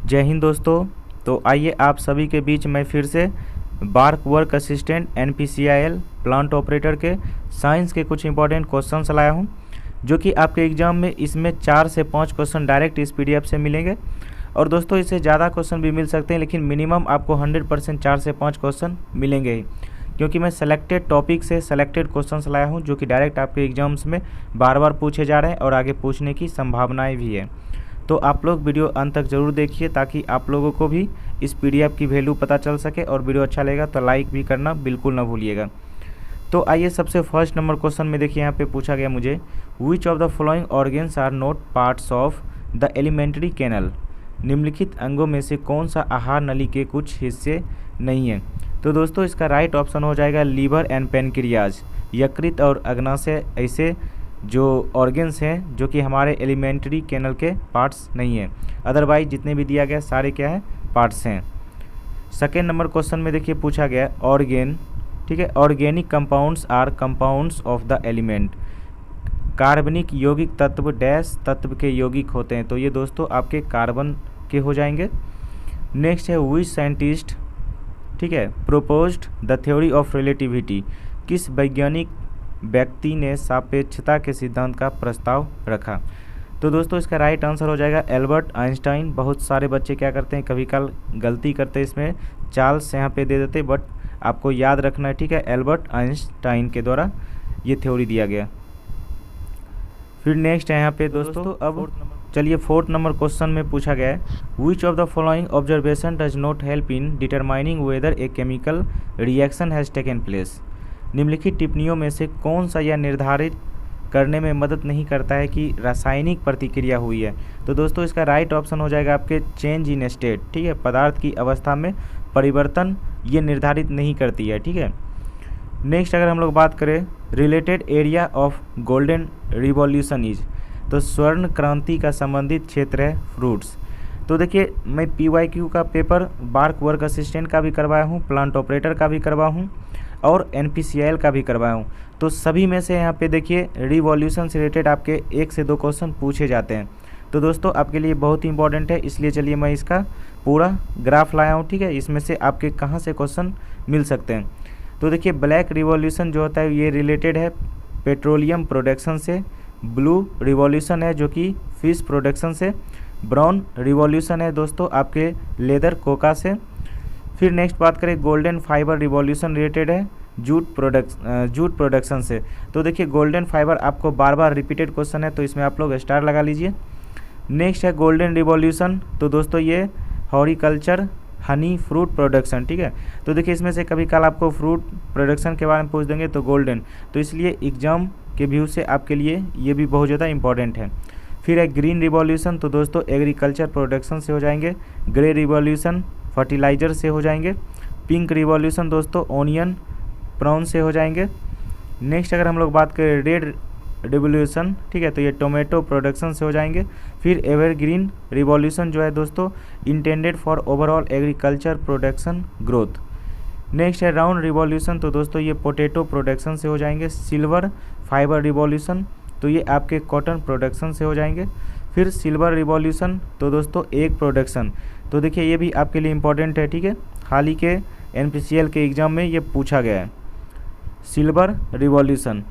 जय हिंद दोस्तों। तो आइए आप सभी के बीच मैं फिर से BARC work assistant NPCIL plant operator के साइंस के कुछ इंपॉर्टेंट क्वेश्चंस लाया हूं, जो कि आपके एग्जाम में इसमें 4 से 5 क्वेश्चन डायरेक्ट इस PDF से मिलेंगे। और दोस्तों इससे ज़्यादा क्वेश्चन भी मिल सकते हैं, लेकिन मिनिमम आपको 100% 4 से 5 क्वेश्चन मिलेंगे ही, क्योंकि मैं सेलेक्टेड टॉपिक से सेलेक्टेड क्वेश्चंस लाया हूं, जो कि डायरेक्ट आपके एग्जाम्स में बार बार पूछे जा रहे हैं और आगे पूछने की संभावनाएँ भी है। तो आप लोग वीडियो अंत तक ज़रूर देखिए, ताकि आप लोगों को भी इस PDF की वैल्यू पता चल सके। और वीडियो अच्छा लगेगा तो लाइक भी करना बिल्कुल ना भूलिएगा। तो आइए सबसे फर्स्ट नंबर क्वेश्चन में देखिए, यहाँ पे पूछा गया मुझे, which of the following organs are not parts of the elementary canal. निम्नलिखित अंगों में से कौन सा आहार नली के कुछ हिस्से नहीं है। तो दोस्तों इसका राइट ऑप्शन हो जाएगा लीवर एंड पेनक्रियाज। यकृत और अग्नाशय ऐसे जो ऑर्गेन्स हैं जो कि हमारे एलिमेंट्री कैनल के पार्ट्स नहीं हैं। अदरवाइज जितने भी दिया गया सारे क्या है, पार्ट्स हैं। सेकेंड नंबर क्वेश्चन में देखिए पूछा गया ऑर्गेन, ठीक है, organic compounds are compounds of the element. कार्बनिक यौगिक तत्व डैश तत्व के यौगिक होते हैं। तो ये दोस्तों आपके कार्बन के हो जाएंगे। नेक्स्ट है विच साइंटिस्ट, ठीक है, proposed the theory of relativity. किस वैज्ञानिक व्यक्ति ने सापेक्षता के सिद्धांत का प्रस्ताव रखा। तो दोस्तों इसका राइट आंसर हो जाएगा एल्बर्ट आइंस्टाइन। बहुत सारे बच्चे क्या करते हैं, कभी कल गलती करते हैं, इसमें चार्ल्स यहाँ पे दे देते, बट आपको याद रखना है, ठीक है, एल्बर्ट आइंस्टाइन के द्वारा ये थ्योरी दिया गया। फिर नेक्स्ट है यहाँ पे दोस्तों, अब चलिए फोर्थ नंबर क्वेश्चन में पूछा गया है, which of the following observation does not help in determining weather a chemical reaction has taken place. निम्नलिखित टिप्पणियों में से कौन सा यह निर्धारित करने में मदद नहीं करता है कि रासायनिक प्रतिक्रिया हुई है। तो दोस्तों इसका राइट ऑप्शन हो जाएगा आपके चेंज इन स्टेट, ठीक है, पदार्थ की अवस्था में परिवर्तन ये निर्धारित नहीं करती है, ठीक है। नेक्स्ट अगर हम लोग बात करें related area of golden revolution is, तो स्वर्ण क्रांति का संबंधित क्षेत्र है फ्रूट्स। तो देखिए मैं PYQ का पेपर बार्क वर्क असिस्टेंट का भी करवाया हूँ, प्लांट ऑपरेटर का भी करवाया हूँ और NPCIL का भी करवाया हूँ। तो सभी में से यहाँ पे देखिए रिवॉल्यूशन से रिलेटेड आपके 1 से 2 क्वेश्चन पूछे जाते हैं। तो दोस्तों आपके लिए बहुत ही इंपॉर्टेंट है, इसलिए चलिए मैं इसका पूरा ग्राफ लाया हूँ, ठीक है, इसमें से आपके कहाँ से क्वेश्चन मिल सकते हैं। तो देखिए ब्लैक रिवॉल्यूशन जो होता है ये रिलेटेड है पेट्रोलियम प्रोडक्शन से, ब्लू रिवॉल्यूशन है जो कि फिश प्रोडक्शन से, ब्राउन रिवॉल्यूशन है दोस्तों आपके लेदर कोका से। फिर नेक्स्ट बात करें गोल्डन फाइबर रिवॉल्यूशन रिलेटेड है जूट प्रोडक्शन से। तो देखिए गोल्डन फाइबर आपको बार बार रिपीटेड क्वेश्चन है, तो इसमें आप लोग स्टार लगा लीजिए। नेक्स्ट है गोल्डन रिवॉल्यूशन, तो दोस्तों ये हॉर्टिकल्चर हनी फ्रूट प्रोडक्शन, ठीक है। तो देखिए इसमें से कभी कल आपको फ्रूट प्रोडक्शन के बारे में पूछ देंगे तो गोल्डन, तो इसलिए एग्जाम के व्यू से आपके लिए ये भी बहुत ज़्यादा इंपॉर्टेंट है। फिर है ग्रीन रिवॉल्यूशन, तो दोस्तों एग्रीकल्चर प्रोडक्शन से हो जाएंगे। ग्रे रिवॉल्यूशन फर्टिलाइजर से हो जाएंगे। पिंक रिवॉल्यूशन दोस्तों ओनियन प्राउन से हो जाएंगे। नेक्स्ट अगर हम लोग बात करें रेड रिवॉल्यूशन, ठीक है, तो ये टोमेटो प्रोडक्शन से हो जाएंगे। फिर एवरग्रीन रिवॉल्यूशन जो है दोस्तों intended for overall agriculture production growth. Next है राउंड रिवॉल्यूशन, तो दोस्तों ये पोटैटो प्रोडक्शन से हो जाएंगे। सिल्वर फाइबर रिवॉल्यूशन, तो ये आपके कॉटन प्रोडक्शन से हो जाएंगे। फिर सिल्वर रिवॉल्यूशन, तो दोस्तों एग प्रोडक्शन, तो देखिए ये भी आपके लिए इम्पॉर्टेंट है, ठीक है, हाल ही के NPCIL के एग्ज़ाम में ये पूछा गया है, सिल्वर रिवॉल्यूशन।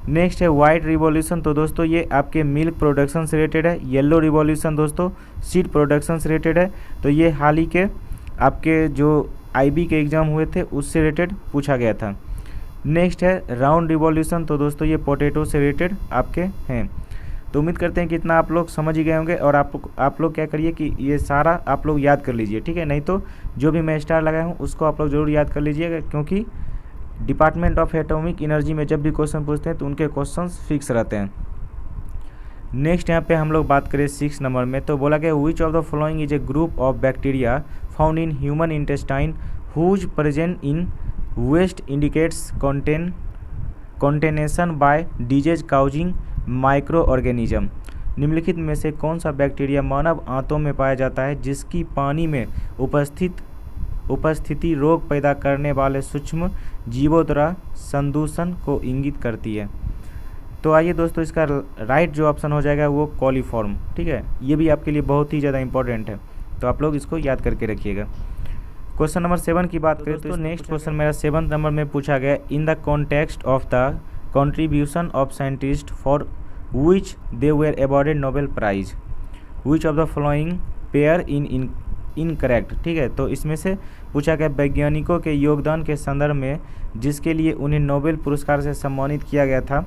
नेक्स्ट है वाइट रिवॉल्यूशन, तो दोस्तों ये आपके मिल्क प्रोडक्शन से रिलेटेड है। येलो रिवॉल्यूशन दोस्तों सीड प्रोडक्शन से रिलेटेड है, तो ये हाल ही के आपके जो IB के एग्ज़ाम हुए थे उससे रिलेटेड पूछा गया था। नेक्स्ट है राउंड रिवॉल्यूशन, तो दोस्तों ये पोटैटो से रिलेटेड आपके हैं। तो उम्मीद करते हैं कि इतना आप लोग समझ ही गए होंगे, और आप लोग क्या करिए कि ये सारा आप लोग याद कर लीजिए, ठीक है, नहीं तो जो भी मैं स्टार लगाया हूँ उसको आप लोग ज़रूर याद कर लीजिएगा, क्योंकि डिपार्टमेंट ऑफ एटॉमिक एनर्जी में जब भी क्वेश्चन पूछते हैं तो उनके क्वेश्चंस फिक्स रहते हैं। नेक्स्ट यहाँ पे हम लोग बात करें 6 नंबर में, तो बोला गया which of the following is a group of bacteria found in human intestine whose presence in waste indicates contamination by disease causing microorganism. निम्नलिखित में से कौन सा बैक्टीरिया मानव आंतों में पाया जाता है जिसकी पानी में उपस्थिति रोग पैदा करने वाले सूक्ष्म जीवों द्वारा संदूषण को इंगित करती है। तो आइए दोस्तों इसका राइट जो ऑप्शन हो जाएगा वो कॉलीफॉर्म, ठीक है, ये भी आपके लिए बहुत ही ज़्यादा इंपॉर्टेंट है। तो आप लोग इसको याद करके रखिएगा। क्वेश्चन नंबर 7 की बात करें तो नेक्स्ट क्वेश्चन मेरा 7 नंबर में पूछा गया, in the context of the contribution of scientist for which they were awarded Nobel prize, which of the following pair in incorrect. ठीक है, तो इसमें से पूछा गया वैज्ञानिकों के योगदान के संदर्भ में जिसके लिए उन्हें नोबेल पुरस्कार से सम्मानित किया गया था,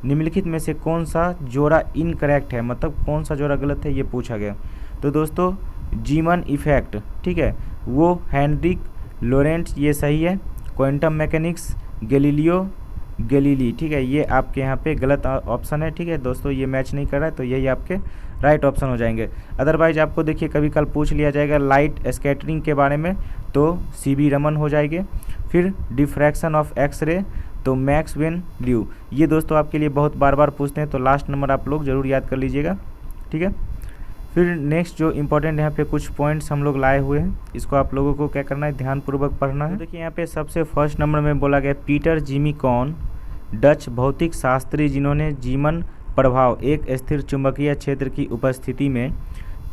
निम्नलिखित में से कौन सा जोड़ा इनकरेक्ट है, मतलब कौन सा जोड़ा गलत है, ये पूछा गया। तो दोस्तों जीमन इफेक्ट, ठीक है, वो हेनरिक लॉरेंट्स, ये सही है। क्वांटम मैकेनिक्स गैलीलियो गैलीली, ठीक है, ये आपके यहाँ पे गलत ऑप्शन है। ठीक है दोस्तों, ये मैच नहीं कर रहा है, तो यही आपके राइट ऑप्शन हो जाएंगे। अदरवाइज आपको देखिए कभी कल पूछ लिया जाएगा लाइट स्कैटरिंग के बारे में, तो सीवी रमन हो जाएंगे। फिर डिफ्रैक्शन ऑफ एक्सरे, तो मैक्स वेन ल्यू। ये दोस्तों आपके लिए बहुत बार बार पूछते हैं, तो लास्ट नंबर आप लोग जरूर याद कर लीजिएगा। ठीक है, फिर नेक्स्ट जो इंपॉर्टेंट यहाँ पे कुछ पॉइंट्स हम लोग लाए हुए हैं, इसको आप लोगों को क्या करना है, ध्यानपूर्वक पढ़ना है। तो देखिए यहाँ पे सबसे फर्स्ट नंबर में बोला गया पीटर जिमी कॉन, डच भौतिक शास्त्री, जिन्होंने जीमन प्रभाव, एक स्थिर चुंबकीय क्षेत्र की उपस्थिति में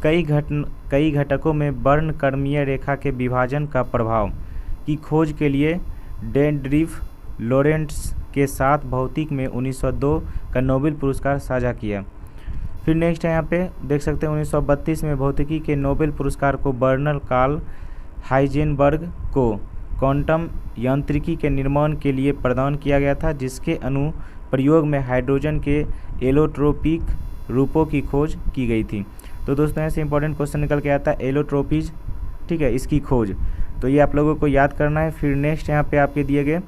कई घटकों में वर्णक्रमीय रेखा के विभाजन का प्रभाव की खोज के लिए डेंड्रिफ लॉरेंट्स के साथ भौतिक में 1902 का नोबेल पुरस्कार साझा किया। फिर नेक्स्ट है यहाँ पे देख सकते हैं 1932 में भौतिकी के नोबेल पुरस्कार को बर्नर कार्ल हाइजेनबर्ग को क्वांटम यांत्रिकी के निर्माण के लिए प्रदान किया गया था, जिसके अनुप्रयोग में हाइड्रोजन के एलोट्रोपिक रूपों की खोज की गई थी। तो दोस्तों ऐसे इंपॉर्टेंट क्वेश्चन निकल के आता है एलोट्रोपीज, ठीक है, इसकी खोज, तो ये आप लोगों को याद करना है। फिर नेक्स्ट यहाँ पे आपके दिए गए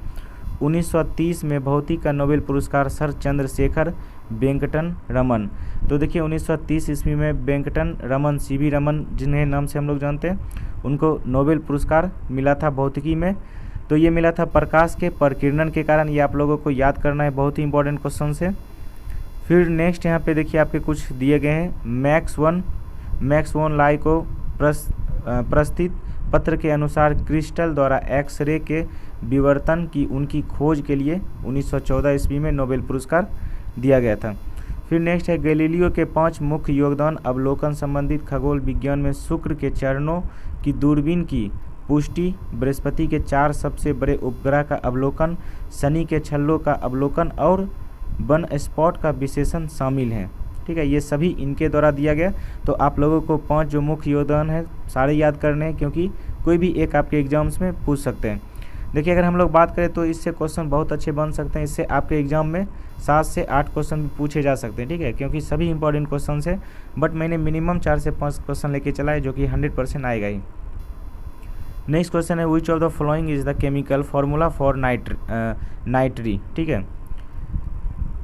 1930 में भौतिक का नोबेल पुरस्कार सर चंद्रशेखर वेंकटन रमन। तो देखिए 1930 ईस्वी में वेंकटन रमन, सीवी रमन जिन्हें नाम से हम लोग जानते हैं, उनको नोबेल पुरस्कार मिला था भौतिकी में। तो ये मिला था प्रकाश के प्रकीर्णन के कारण, ये आप लोगों को याद करना है, बहुत ही इंपॉर्टेंट क्वेश्चन है। फिर नेक्स्ट यहाँ पे देखिए आपके कुछ दिए गए हैं, मैक्स वन लाई को प्रस्तुत पत्र के अनुसार क्रिस्टल द्वारा एक्सरे के विवर्तन की उनकी खोज के लिए 1914 ईस्वी में नोबेल पुरस्कार दिया गया था। फिर नेक्स्ट है गैलीलियो के 5 मुख्य योगदान, अवलोकन संबंधित खगोल विज्ञान में शुक्र के चरणों की दूरबीन की पुष्टि, बृहस्पति के 4 सबसे बड़े उपग्रह का अवलोकन, शनि के छल्लों का अवलोकन और वन स्पॉट का विशेषण शामिल हैं। ठीक है, ये सभी इनके द्वारा दिया गया। तो आप लोगों को 5 जो मुख्य योगदान है सारे याद करने हैं, क्योंकि कोई भी एक आपके एग्जाम्स में पूछ सकते हैं। देखिए अगर हम लोग बात करें तो इससे क्वेश्चन बहुत अच्छे बन सकते हैं, इससे आपके एग्जाम में 7 से 8 क्वेश्चन भी पूछे जा सकते हैं। ठीक है, क्योंकि सभी इंपॉर्टेंट क्वेश्चन है, बट मैंने मिनिमम 4 से 5 क्वेश्चन लेके चला है, जो कि 100% आएगा ही। नेक्स्ट क्वेश्चन है which of the following is the chemical formula for nitre. ठीक है,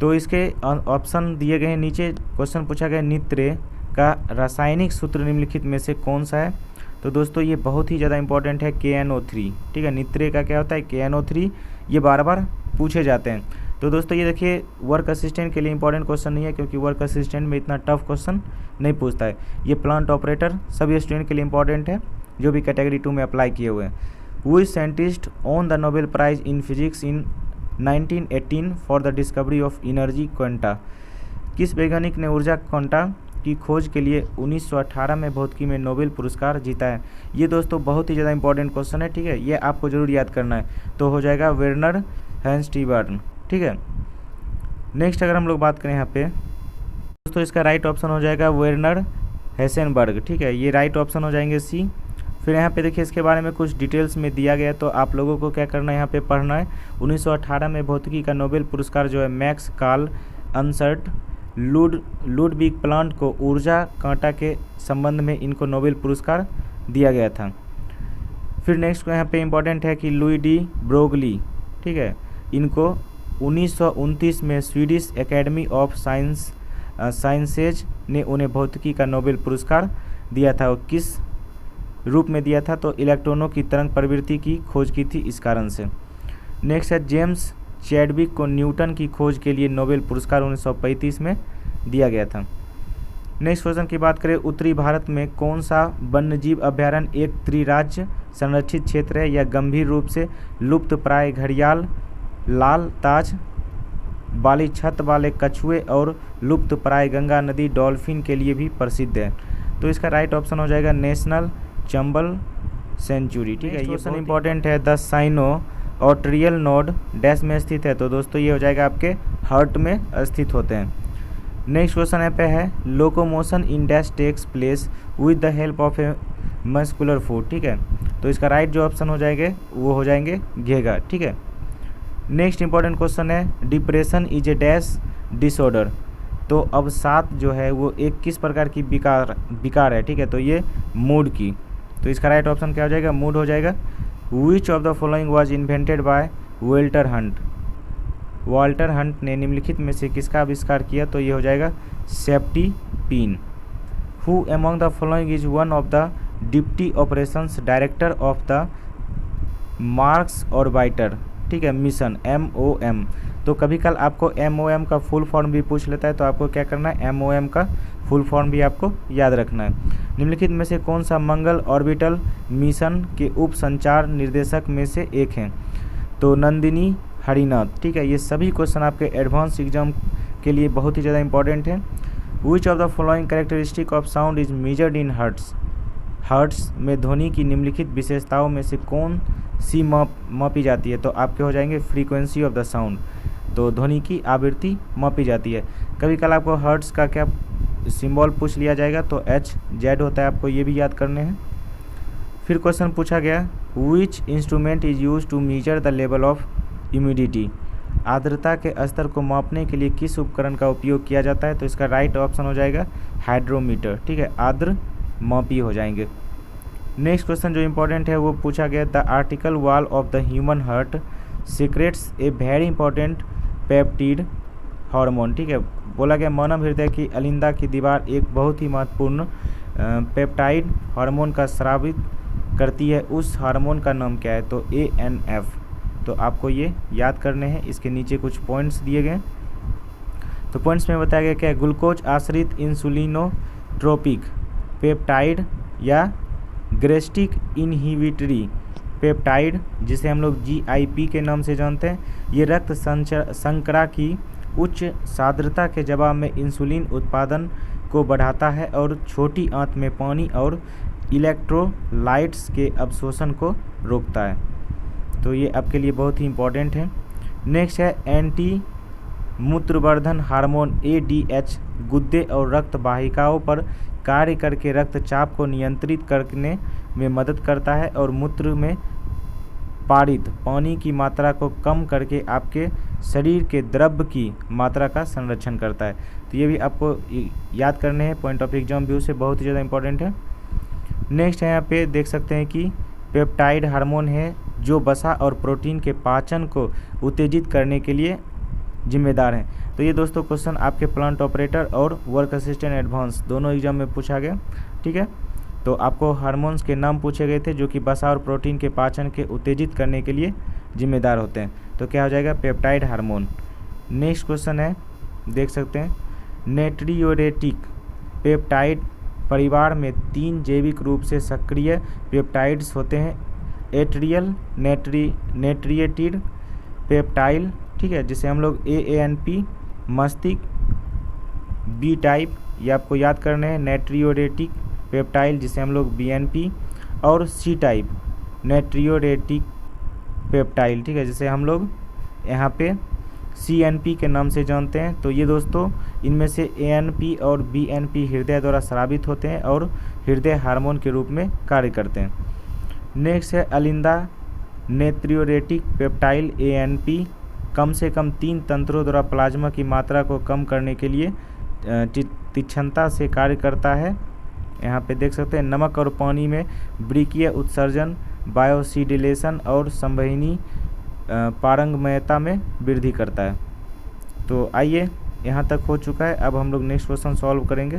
तो इसके ऑप्शन दिए गए हैं नीचे। क्वेश्चन पूछा गया नित्रे का रासायनिक सूत्र निम्नलिखित में से कौन सा है। तो दोस्तों ये बहुत ही ज़्यादा इंपॉर्टेंट है, KNO3। ठीक है, नित्रे का क्या होता है, KNO3, ये बार बार पूछे जाते हैं। तो दोस्तों ये देखिए वर्क असिस्टेंट के लिए इंपॉर्टेंट क्वेश्चन नहीं है, क्योंकि वर्क असिस्टेंट में इतना टफ क्वेश्चन नहीं पूछता है। ये प्लांट ऑपरेटर सभी स्टूडेंट के लिए इंपॉर्टेंट है, जो भी कैटेगरी 2 में अप्लाई किए हुए हैं। Which scientist on the Nobel prize in physics in 1918 for the discovery of energy quanta. किस वैज्ञानिक ने ऊर्जा क्वांटा की खोज के लिए 1918 में भौतिकी में नोबेल पुरस्कार जीता है। ये दोस्तों बहुत ही ज़्यादा इंपॉर्टेंट क्वेश्चन है। ठीक है, ये आपको जरूर याद करना है। तो हो जाएगा वेर्नर हेंस्टीबर्न। ठीक है, नेक्स्ट अगर हम लोग बात करें यहाँ पे दोस्तों, इसका राइट ऑप्शन हो जाएगा वेर्नर हेसेनबर्ग। ठीक है, ये राइट ऑप्शन हो जाएंगे सी। फिर यहाँ पे देखिए इसके बारे में कुछ डिटेल्स में दिया गया, तो आप लोगों को क्या करना है, यहाँ पे पढ़ना है। 1918 में भौतिकी का नोबेल पुरस्कार जो है मैक्स कार्ल अंसर्ट लुडविग प्लांट को ऊर्जा कांटा के संबंध में इनको नोबेल पुरस्कार दिया गया था। फिर नेक्स्ट यहाँ पे इम्पॉर्टेंट है कि लुई डी ब्रोगली, ठीक है, इनको 1929 में स्वीडिश एकेडमी ऑफ साइंसेज ने उन्हें भौतिकी का नोबेल पुरस्कार दिया था। और किस रूप में दिया था, तो इलेक्ट्रॉनों की तरंग प्रवृत्ति की खोज की थी इस कारण से। नेक्स्ट है जेम्स चैडविक को न्यूटन की खोज के लिए नोबेल पुरस्कार 1935 में दिया गया था। नेक्स्ट क्वेश्चन की बात करें, उत्तरी भारत में कौन सा वन्यजीव अभ्यारण्य एक त्रिराज्य संरक्षित क्षेत्र है या गंभीर रूप से लुप्त प्राय घड़ियाल, लाल ताज वाली छत वाले कछुए और लुप्त प्राय गंगा नदी डॉल्फिन के लिए भी प्रसिद्ध है। तो इसका राइट ऑप्शन हो जाएगा नेशनल चंबल सेंचुरी। ठीक है, ये क्वेश्चन इंपॉर्टेंट है। द साइनो ऑर्टरियल नोड डैश में स्थित है, तो दोस्तों ये हो जाएगा आपके हार्ट में स्थित होते हैं। नेक्स्ट क्वेश्चन यहाँ पे है locomotion in dash takes place with the help of a muscular food. ठीक है, तो इसका राइट जो ऑप्शन हो जाएंगे वो हो जाएंगे घेगा। ठीक है, नेक्स्ट इंपॉर्टेंट क्वेश्चन है depression is a dash disorder. तो अब 7 जो है वो एक किस प्रकार की विकार है। ठीक है, तो ये मूड की, तो इसका राइट ऑप्शन क्या हो जाएगा, मूड हो जाएगा। विच of the following was invented by Walter Hunt. Walter Hunt ने निम्नलिखित में से किसका आविष्कार किया, तो ये हो जाएगा safety pin. Who among the following is one of the deputy operations director of the marks orbiter. ठीक है, मिशन MOM। तो कभी कल आपको MOM का फुल फॉर्म भी पूछ लेता है, तो आपको क्या करना है, MOM का फुल फॉर्म भी आपको याद रखना है। निम्नलिखित में से कौन सा मंगल ऑर्बिटल मिशन के उप संचार निर्देशक में से एक हैं, तो नंदिनी हरिनाथ। ठीक है, ये सभी क्वेश्चन आपके एडवांस एग्जाम के लिए बहुत ही ज़्यादा इंपॉर्टेंट हैं। Which of the following characteristic of sound is measured in hertz. Hertz में ध्वनि की निम्नलिखित विशेषताओं में से कौन सी मापी जाती है, तो आपके हो जाएंगे फ्रीक्वेंसी ऑफ द साउंड। तो ध्वनि की आवृत्ति मापी जाती है। कभी कल आपको हर्ट्स का क्या सिंबल पूछ लिया जाएगा, तो HZ होता है, आपको ये भी याद करने हैं। फिर क्वेश्चन पूछा गया which instrument is use to measure the level of humidity. आर्द्रता के स्तर को मापने के लिए किस उपकरण का उपयोग किया जाता है, तो इसका राइट ऑप्शन हो जाएगा हाइड्रोमीटर। ठीक है, आर्द्र मापी हो जाएंगे। नेक्स्ट क्वेश्चन जो इंपॉर्टेंट है वो पूछा गया the atrial wall of the human heart secretes a very important peptide hormone. ठीक है, बोला गया मानव हृदय की अलिंदा की दीवार एक बहुत ही महत्वपूर्ण पेप्टाइड हार्मोन का स्रावित करती है, उस हार्मोन का नाम क्या है, तो ANF। तो आपको ये याद करने हैं। इसके नीचे कुछ पॉइंट्स दिए गए, तो पॉइंट्स में बताया गया क्या, ग्लूकोज आश्रित इंसुलिनोट्रोपिक पेप्टाइड या ग्रेस्टिक इनहिबिटरी पेप्टाइड, जिसे हम लोग GIP के नाम से जानते हैं। ये रक्त शर्करा की उच्च सांद्रता के जवाब में इंसुलिन उत्पादन को बढ़ाता है और छोटी आंत में पानी और इलेक्ट्रोलाइट्स के अवशोषण को रोकता है। तो ये आपके लिए बहुत ही इम्पोर्टेंट है। नेक्स्ट है एंटी मूत्रवर्धन हार्मोन ADH गुर्दे और रक्त वाहिकाओं पर कार्य करके रक्तचाप को नियंत्रित करने में मदद करता है और मूत्र में पारित पानी की मात्रा को कम करके आपके शरीर के द्रव्य की मात्रा का संरक्षण करता है। तो ये भी आपको याद करने हैं, पॉइंट ऑफ एग्जाम व्यू से बहुत ही ज़्यादा इंपॉर्टेंट है। नेक्स्ट है यहाँ पे देख सकते हैं कि पेप्टाइड हार्मोन है जो वसा और प्रोटीन के पाचन को उत्तेजित करने के लिए जिम्मेदार हैं। तो ये दोस्तों क्वेश्चन आपके प्लांट ऑपरेटर और वर्क असिस्टेंट एडवांस दोनों एग्जाम में पूछा गया। ठीक है, तो आपको हार्मोन्स के नाम पूछे गए थे जो कि वसा और प्रोटीन के पाचन के उत्तेजित करने के लिए जिम्मेदार होते हैं। तो क्या हो जाएगा, पेप्टाइड हार्मोन। नेक्स्ट क्वेश्चन है देख सकते हैं नेट्रियोरेटिक पेप्टाइड परिवार में 3 जैविक रूप से सक्रिय पेप्टाइड्स होते हैं, एट्रियल नेट्रिएटेड पेप्टाइल। ठीक है, जिसे हम लोग AANP मस्तिष्क B टाइप, ये आपको याद करने हैं, नेट्रियोरेटिक पेप्टाइल जिसे हम लोग BNP, और C टाइप नेट्रियोरेटिक पेप्टाइल। ठीक है, जिसे हम लोग यहाँ पे CNP के नाम से जानते हैं। तो ये दोस्तों इनमें से ANP और BNP हृदय द्वारा स्रावित होते हैं और हृदय हार्मोन के रूप में कार्य करते हैं। नेक्स्ट है अलिंदा नेट्रियोरेटिक पेप्टाइल ANP कम से कम 3 तंत्रों द्वारा प्लाज्मा की मात्रा को कम करने के लिए तीक्ष्णता से कार्य करता है। यहाँ पे देख सकते हैं नमक और पानी में वृक्कीय उत्सर्जन, बायोसिडिलेशन और संवहनी पारंगम्यता में वृद्धि करता है। तो आइए यहाँ तक हो चुका है, अब हम लोग नेक्स्ट क्वेश्चन सॉल्व करेंगे।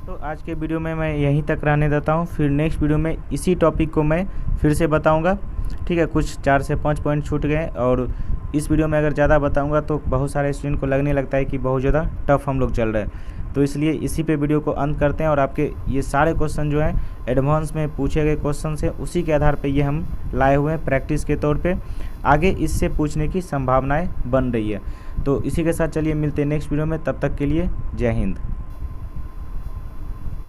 तो आज के वीडियो में मैं यहीं तक रहने देता हूँ, फिर नेक्स्ट वीडियो में इसी टॉपिक को मैं फिर से बताऊँगा। ठीक है, कुछ 4 से 5 पॉइंट छूट गए और इस वीडियो में अगर ज़्यादा बताऊँगा तो बहुत सारे स्टूडेंट को लगने लगता है कि बहुत ज़्यादा टफ हम लोग चल रहे हैं। तो इसलिए इसी पे वीडियो को अंत करते हैं और आपके ये सारे क्वेश्चन जो हैं एडवांस में पूछे गए क्वेश्चन से उसी के आधार पे ये हम लाए हुए हैं प्रैक्टिस के तौर पे। आगे इससे पूछने की संभावनाएं बन रही है। तो इसी के साथ चलिए मिलते हैं नेक्स्ट वीडियो में, तब तक के लिए जय हिंद।